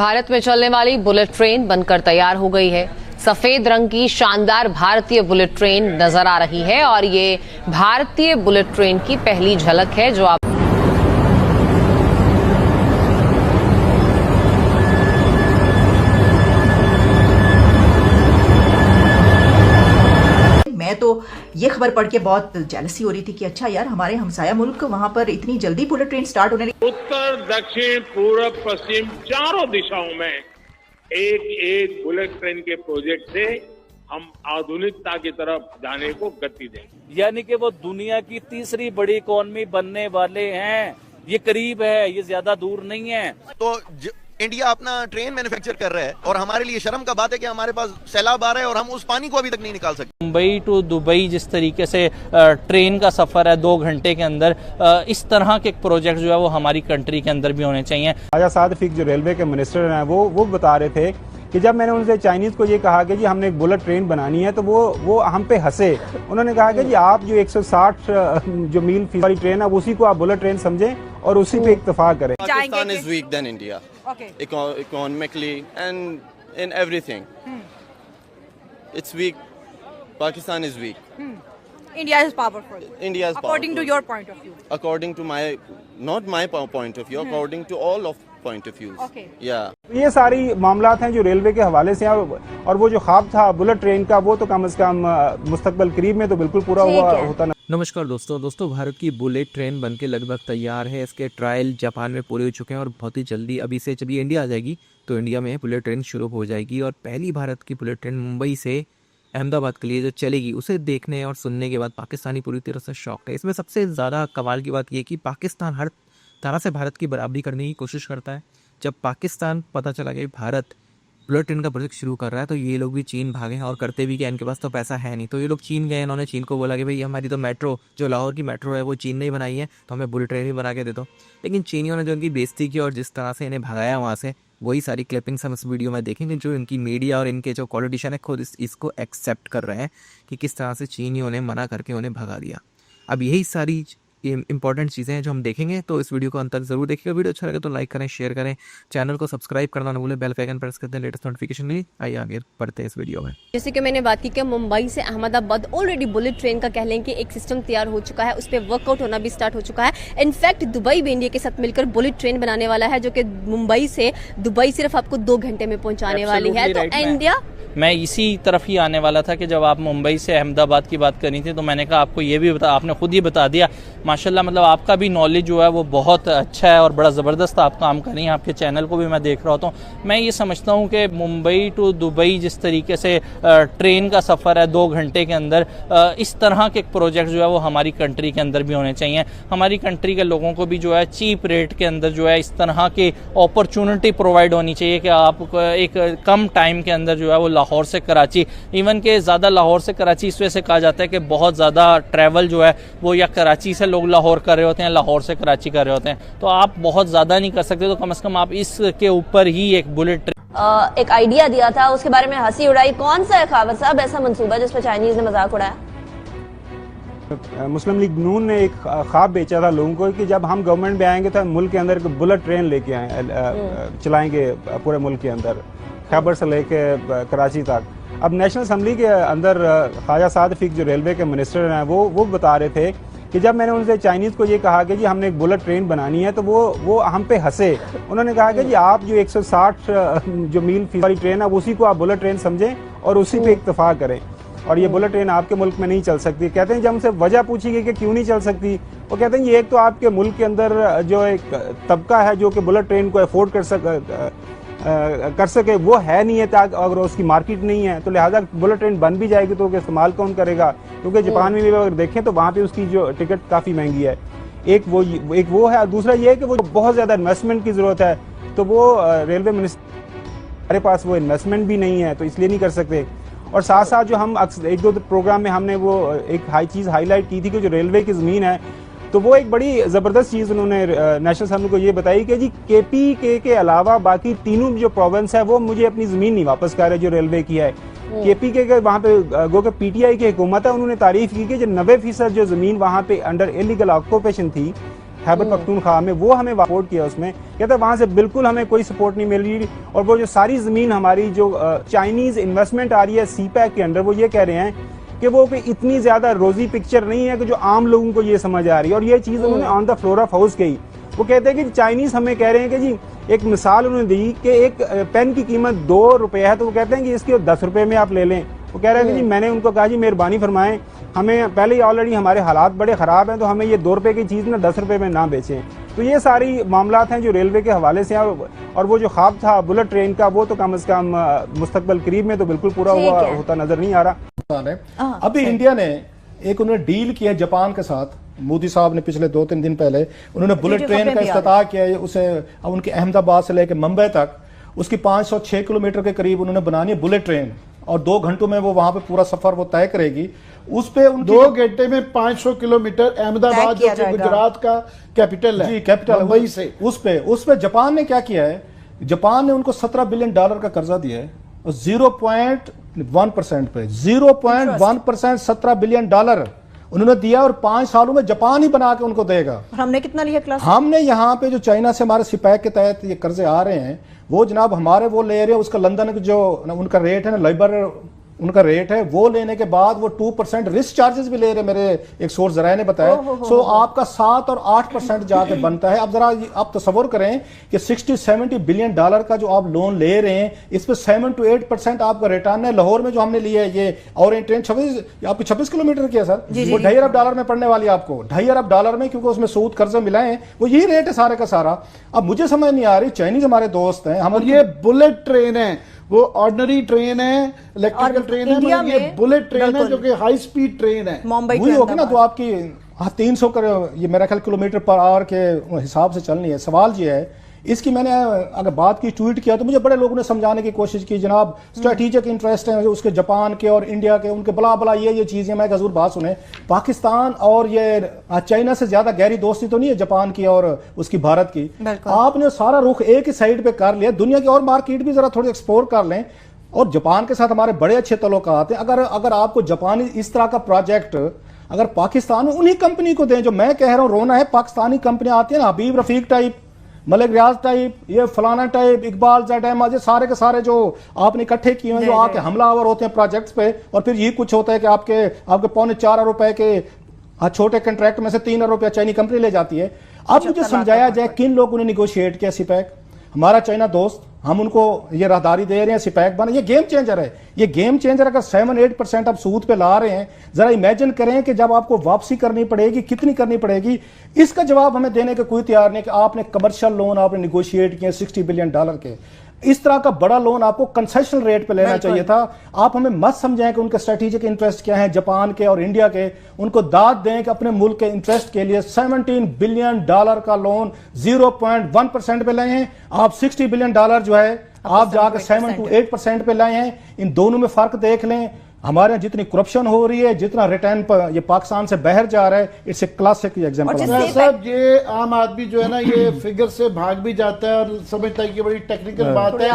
भारत में चलने वाली बुलेट ट्रेन बनकर तैयार हो गई है। सफेद रंग की शानदार भारतीय बुलेट ट्रेन नजर आ रही है और ये भारतीय बुलेट ट्रेन की पहली झलक है जो आप मैं तो ये खबर पढ़ के बहुत जेलसी हो रही थी कि अच्छा यार हमारे हमसाया मुल्क वहां पर इतनी जल्दी बुलेट ट्रेन स्टार्ट होने लगी। उत्तर दक्षिण पूर्व पश्चिम चारों दिशाओं में एक एक बुलेट ट्रेन के प्रोजेक्ट से हम आधुनिकता की तरफ जाने को गति देंगे। यानी कि वो दुनिया की तीसरी बड़ी इकोनॉमी बनने वाले हैं। ये करीब है, ये ज्यादा दूर नहीं है। तो इंडिया अपना ट्रेन मैन्युफैक्चर कर रहा है और हमारे लिए शर्म का बात है कि हमारे पास सैलाब आ रहा है और हम उस पानी को अभी तक नहीं निकाल सकते। मुंबई टू दुबई जिस तरीके से ट्रेन का सफर है 2 घंटे के अंदर, इस तरह के प्रोजेक्ट जो है वो हमारी कंट्री के अंदर भी होने चाहिए। ख्वाजा साद फीक जो रेलवे के मिनिस्टर हैं वो बता रहे थे कि जब मैंने उनसे चाइनीज को ये कहा कि जी हमने एक बुलेट ट्रेन बनानी है तो वो हम पे हंसे। उन्होंने कहा कि जी आप जो 160 जो मील वाली ट्रेन है उसी को आप बुलेट ट्रेन समझें और उसी पे इक्तफा करें। Pakistan is weak than India. Okay. Economically and in everything. It's weak. Pakistan is weak. India is powerful. India is according powerful. to your point of view. According to not my point of view, according to all of point of views. Okay. Yeah. ये सारी मामलात हैं जो railway के हवाले से हैं और वो जो ख्वाब था बुलेट ट्रेन का वो तो कम से कम मुस्तकबल करीब में तो बिल्कुल पूरा हुआ होता ना। नमस्कार दोस्तों भारत की बुलेट ट्रेन बनके लगभग तैयार है। इसके ट्रायल जापान में पूरे हो चुके हैं और बहुत ही जल्दी अभी से जब ये इंडिया आ जाएगी तो इंडिया में बुलेट ट्रेन शुरू हो जाएगी और पहली भारत की बुलेट ट्रेन मुंबई से अहमदाबाद के लिए जो चलेगी उसे देखने और सुनने के बाद पाकिस्तानी पूरी तरह से शॉक्ड है। इसमें सबसे ज़्यादा कमाल की बात यह कि पाकिस्तान हर तरह से भारत की बराबरी करने की कोशिश करता है। जब पाकिस्तान पता चला कि भारत बुलेट ट्रेन का प्रोजेक्ट शुरू कर रहा है तो ये लोग भी चीन भागे और करते भी कि इनके पास तो पैसा है नहीं, तो ये लोग चीन गए। इन्होंने चीन को बोला कि भाई हमारी तो मेट्रो जो लाहौर की मेट्रो है वो चीन ने ही बनाई है तो हमें बुलेट ट्रेन ही बना के दे दो। लेकिन चीनियों ने जो उनकी बेइज्जती की और जिस तरह से इन्हें भगाया वहाँ से, वही सारी क्लिपिंग्स हम इस वीडियो में देखेंगे जो इनकी मीडिया और इनके जो पॉलिटिशियन है खुद इसको एक्सेप्ट कर रहे हैं कि किस तरह से चीनियों ने मना करके उन्हें भगा दिया। अब यही सारी इंपॉर्टेंट चीज़ें हैं जो हम देखेंगे, तो इस वीडियो को अंत तक जरूर देखिएगा। वीडियो अच्छा लगे तो लाइक करें, शेयर करें, चैनल को सब्सक्राइब करना ना भूलें, बेल आइकन प्रेस करते हैं लेटेस्ट नोटिफिकेशन लिए। आइए आगे बढ़ते हैं इस वीडियो में। जैसे कि मैंने बात की कि मुंबई से अहमदाबाद ऑलरेडी बुलेट ट्रेन का कह लें कि एक सिस्टम तैयार हो चुका है, उस पर वर्कआउट होना भी स्टार्ट हो चुका है। इनफैक्ट दुबई भी इंडिया के साथ मिलकर बुलेट ट्रेन बनाने वाला है जो कि मुंबई से दुबई सिर्फ आपको 2 घंटे में पहुंचाने वाली है। तो इंडिया मैं इसी तरफ ही आने वाला था कि जब आप मुंबई से अहमदाबाद की बात करी थी तो मैंने कहा आपको ये भी आपने खुद ही बता दिया। माशाल्लाह, मतलब आपका भी नॉलेज जो है वो बहुत अच्छा है और बड़ा ज़बरदस्त आप काम कर रही हैं। आपके चैनल को भी मैं देख रहा होता हूँ। मैं ये समझता हूँ कि मुंबई टू दुबई जिस तरीके से ट्रेन का सफ़र है 2 घंटे के अंदर, इस तरह के प्रोजेक्ट जो है वो हमारी कंट्री के अंदर भी होने चाहिए। हमारी कंट्री के लोगों को भी जो है चीप रेट के अंदर जो है इस तरह की अपॉर्चुनिटी प्रोवाइड होनी चाहिए कि आप एक कम टाइम के अंदर जो है वो लाहौर से कराची, इवन के ज़्यादा लाहौर से कराची इस वजह से कहा जाता है कि बहुत ज़्यादा ट्रैवल जो है वो या कराची से लोग लाहौर कर रहे होते हैं, लाहौर से कराची कर रहे होते हैं, तो आप बहुत ज़्यादा नहीं कर सकते। तो कम से कम आप इसके ऊपर ही एक बुलेट एक आइडिया दिया था, उसके बारे में हंसी उड़ाई। कौन सा है खावर साहब ऐसा मंसूबा जिस पर चाइनीज ने मजाक उड़ाया? मुस्लिम लीग नून ने एक ख्वाब बेचा था लोगों को कि जब हम गवर्नमेंट में आएंगे तो मुल्क के अंदर बुलेट ट्रेन लेके चलाएंगे पूरे मुल्क के अंदर, खैबर से लेके कराची तक। अब नेशनल असम्बली के अंदर ख्वाजा साद फीक जो रेलवे के मिनिस्टर हैं वो बता रहे थे कि जब मैंने उनसे चाइनीज को ये कहा कि जी हमने एक बुलेट ट्रेन बनानी है तो वो हम पे हंसे। उन्होंने कहा कि जी आप जो 160 जो मील वाली ट्रेन है उसी को आप बुलेट ट्रेन समझें और उसी पे इक्तफा करें और ये बुलेट ट्रेन आपके मुल्क में नहीं चल सकती। कहते हैं जब हमसे वजह पूछी गई कि क्यों नहीं चल सकती, वो कहते हैं ये एक तो आपके मुल्क के अंदर जो एक तबका है जो कि बुलेट ट्रेन को अफोर्ड कर सके वो है नहीं है, ताकि अगर उसकी मार्केट नहीं है तो लिहाजा बुलेट ट्रेन बन भी जाएगी तो इस्तेमाल कौन करेगा, क्योंकि जापान में भी अगर देखें तो वहाँ पे उसकी जो टिकट काफ़ी महंगी है। एक वो है, दूसरा ये है कि वो बहुत ज़्यादा इन्वेस्टमेंट की ज़रूरत है, तो वो रेलवे मिनिस्टर हमारे पास वो इन्वेस्टमेंट भी नहीं है तो इसलिए नहीं कर सकते। और साथ साथ जो हम एक दो प्रोग्राम में हमने वो एक चीज़ हाईलाइट की थी कि जो रेलवे की ज़मीन है तो वो एक बड़ी ज़बरदस्त चीज़ उन्होंने नेशनल असम्बली को ये बताई कि जी KPK के अलावा बाकी तीनों जो प्रोविंस है वो मुझे अपनी ज़मीन नहीं वापस कर रहे जो रेलवे की है। KPK के वहाँ पे गो के PTI की हुकूमत है, उन्होंने तारीफ की कि जो 90% जो ज़मीन वहाँ पे अंडर इलीगल ऑक्यूपेशन थी खैबर पख्तूनख्वा में, वो हमें सपोर्ट किया उसमें। कहते हैं वहाँ से बिल्कुल हमें कोई सपोर्ट नहीं मिल रही, और वो जो सारी ज़मीन हमारी जो चाइनीज़ इन्वेस्टमेंट आ रही है सीपैक के अंडर, वो ये कह रहे हैं कि वो कोई इतनी ज़्यादा रोजी पिक्चर नहीं है कि जो आम लोगों को ये समझ आ रही है। और ये चीज़ उन्होंने on the floor of house कही। वो कहते हैं कि चाइनीज़ हमें कह रहे हैं कि जी, एक मिसाल उन्होंने दी कि एक पेन की कीमत 2 रुपये है, तो वो कहते हैं कि इसके 10 रुपये में आप ले लें। वो कह रहे हैं कि जी, मैंने उनको कहा जी मेहरबानी फरमाएं, हमें पहले ही ऑलरेडी हमारे हालात बड़े ख़राब हैं, तो हमें ये 2 रुपये की चीज़ ना 10 रुपये में ना बेचें। तो ये सारी मामलात हैं जो रेलवे के हवाले से हैं, और वो जो ख्वाब था बुलेट ट्रेन का, वो तो कम से कम मुस्तकबल करीब में तो बिल्कुल पूरा हुआ होता नजर नहीं आ रहा। अभी इंडिया ने एक उन्होंने डील किया जापान के साथ, मोदी साहब ने पिछले 2-3 दिन पहले उन्होंने बुलेट ट्रेन का इफ्तिताह किया है। उसे अब उनके अहमदाबाद से लेकर मुंबई तक उसकी 506 किलोमीटर के करीब उन्होंने बनानी है बुलेट ट्रेन, और 2 घंटों में वो वहां पे पूरा सफर वो तय करेगी। उस पे 2 घंटे में 500 किलोमीटर अहमदाबाद जो कि गुजरात का कैपिटल है, जी कैपिटल मुंबई से, उस पे जापान ने क्या किया है, जापान ने उनको $17 बिलियन का कर्जा दिया है, और 0.1% पे 0.1% $17 बिलियन उन्होंने दिया, और 5 सालों में जापान ही बना के उनको देगा। और हमने कितना लिया क्लास? हमने यहाँ पे जो चाइना से हमारे सिपैक के तहत ये कर्जे आ रहे हैं, वो जनाब हमारे वो ले रहे हैं, उसका लंदन जो उनका रेट है ना, लेबर उनका रेट है, वो लेने के बाद वो 2% रिस्क चार्जेस भी ले रहे हैं, मेरे एक सोर्स जराए ने बताया। सो आपका 7 और 8% जाके बनता है। अब जरा आप तस्वर करें कि $60-70 बिलियन का जो आप लोन ले रहे हैं, इस पे 7 to 8% आपका रिटर्न है। लाहौर में जो हमने लिया है ये ऑरेंज ट्रेन 26 किलोमीटर की है सर, वो $2.5 अरब में पड़ने वाली है आपको, $2.5 अरब में, क्योंकि उसमें सूद कर्जे मिलाए हैं, वो यही रेट है सारे का सारा। अब मुझे समझ नहीं आ रही, चाइनीज हमारे दोस्त हैं, हम ये बुलेट ट्रेन है, वो ऑर्डिनरी ट्रेन है, इलेक्ट्रिकल ट्रेन है, मतलब ये बुलेट ट्रेन है जो कि हाई स्पीड ट्रेन है। मुंबई वही होगी ना, तो आपकी 300 ये मेरा ख्याल किलोमीटर पर आवर के हिसाब से चलनी है। सवाल ये है, इसकी मैंने अगर बात की, ट्वीट किया, तो मुझे बड़े लोगों ने समझाने की कोशिश की, जनाब स्ट्रेटेजिक इंटरेस्ट है उसके जापान के और इंडिया के, उनके बला ये चीजें। मैं हजूर बात सुने, पाकिस्तान और ये चाइना से ज्यादा गहरी दोस्ती तो नहीं है जापान की और उसकी भारत की। आपने सारा रुख एक ही साइड पे कर लिया, दुनिया की और मार्केट भी जरा थोड़ी एक्सप्लोर कर लें, और जापान के साथ हमारे बड़े अच्छे तल्लुकात हैं। अगर आपको जापानी इस तरह का प्रोजेक्ट अगर पाकिस्तान में उन्हीं कंपनी को दें, जो मैं कह रहा हूँ, रोना है, पाकिस्तानी कंपनी आती है ना, हबीब रफीक टाइप, मलिक रियाज टाइप, ये फलाना टाइप, इकबाल ज़ैड अहमद, ये सारे के सारे जो आपने इकट्ठे किए हैं, जो आके हमलावर होते हैं प्रोजेक्ट्स पे, और फिर ये कुछ होता है कि आपके 4.25 अरब रुपए के छोटे कंट्रैक्ट में से 3 अरब रुपया चाइनी कंपनी ले जाती है। अब मुझे समझाया जाए किन लोगों ने निगोशिएट किया सिपैक, हमारा चाइना दोस्त, हम उनको ये राहदारी दे रहे हैं, सिपैक बना, ये गेम चेंजर है। ये गेम चेंजर अगर 7-8% आप सूद पे ला रहे हैं, जरा इमेजिन करें कि जब आपको वापसी करनी पड़ेगी, कितनी करनी पड़ेगी। इसका जवाब हमें देने का कोई तैयार नहीं कि आपने कमर्शियल लोन आपने निगोशिएट किए $60 बिलियन के। इस तरह का बड़ा लोन आपको कंसेशनल रेट पे लेना चाहिए था। आप हमें मत समझें कि उनके स्ट्रेटेजिक इंटरेस्ट क्या है जापान के और इंडिया के, उनको दाद दें कि अपने मुल्क के इंटरेस्ट के लिए $17 बिलियन का लोन 0.1% पे लाए हैं। आप $60 बिलियन जो है आप जाकर 7 to 8% पे लाए हैं। इन दोनों में फर्क देख लें। हमारे यहाँ जितनी करप्शन हो रही है, जितना रिटर्न पर ये पाकिस्तान से बाहर जा रहा है, इट्स ए क्लासिक एग्जांपल। साहब, ये आम आदमी जो है ना, ये फिगर से भाग भी जाता है और समझता है कि बड़ी टेक्निकल बात है।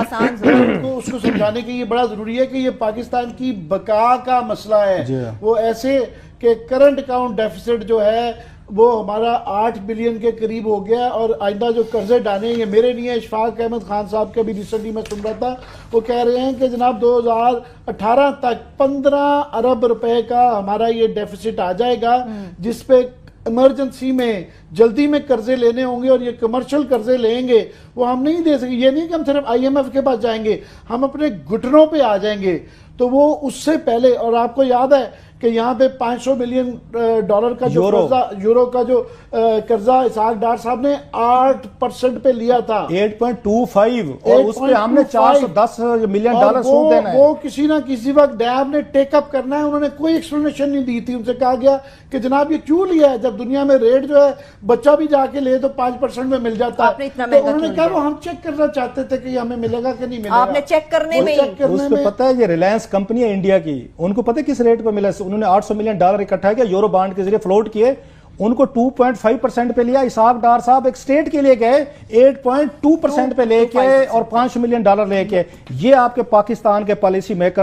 उसको समझाने के लिए बड़ा जरूरी है कि ये पाकिस्तान की बका का मसला है। वो ऐसे कि करंट अकाउंट डेफिसिट जो है वो हमारा 8 बिलियन के करीब हो गया, और आइंदा जो कर्जे डाले, ये मेरे नहीं है, इशफाक अहमद खान साहब के भी रिसेंटली मैं सुन रहा था, वो कह रहे हैं कि जनाब 2018 तक 15 अरब रुपए का हमारा ये डेफिसिट आ जाएगा, जिसपे इमरजेंसी में जल्दी में कर्जे लेने होंगे, और ये कमर्शियल कर्जे लेंगे वो हम नहीं दे सकेंगे। ये नहीं कि हम सिर्फ IMF के पास जाएंगे, हम अपने घुटनों पे आ जाएंगे। तो वो उससे पहले, और आपको याद है कि यहाँ पे $500 मिलियन का जो यूरो का जो कर्जा इसहाक डार साहब ने 8% पे लिया था, 8.25, और उस पे हमने $410 मिलियन सूद देना है। वो किसी ना किसी वक्त डैब ने टेकअप करना है। उन्होंने कोई एक्सप्लेनेशन नहीं दी थी। उनसे कहा गया कि जनाब ये क्यों लिया है, जब दुनिया में रेट जो है बच्चा भी जाके ले तो 5% में मिल जाता है। तो उन्होंने कहा वो हम चेक करना चाहते थे कि हमें मिलेगा कि नहीं मिलेगा। आपने चेक करने में उसको पता है, ये रिलायंस कंपनी है इंडिया की, उनको पता है किस रेट पे मिला। उन्होंने $800 मिलियन इकट्ठा किया, यूरो बॉन्ड के जरिए फ्लोट किए, उनको 2.5% पे लिया। इसहाक डार साहब एक स्टेट के लिए गए 8.2% पे लेके और $500 मिलियन लेके। ये आपके पाकिस्तान के पॉलिसी मेकर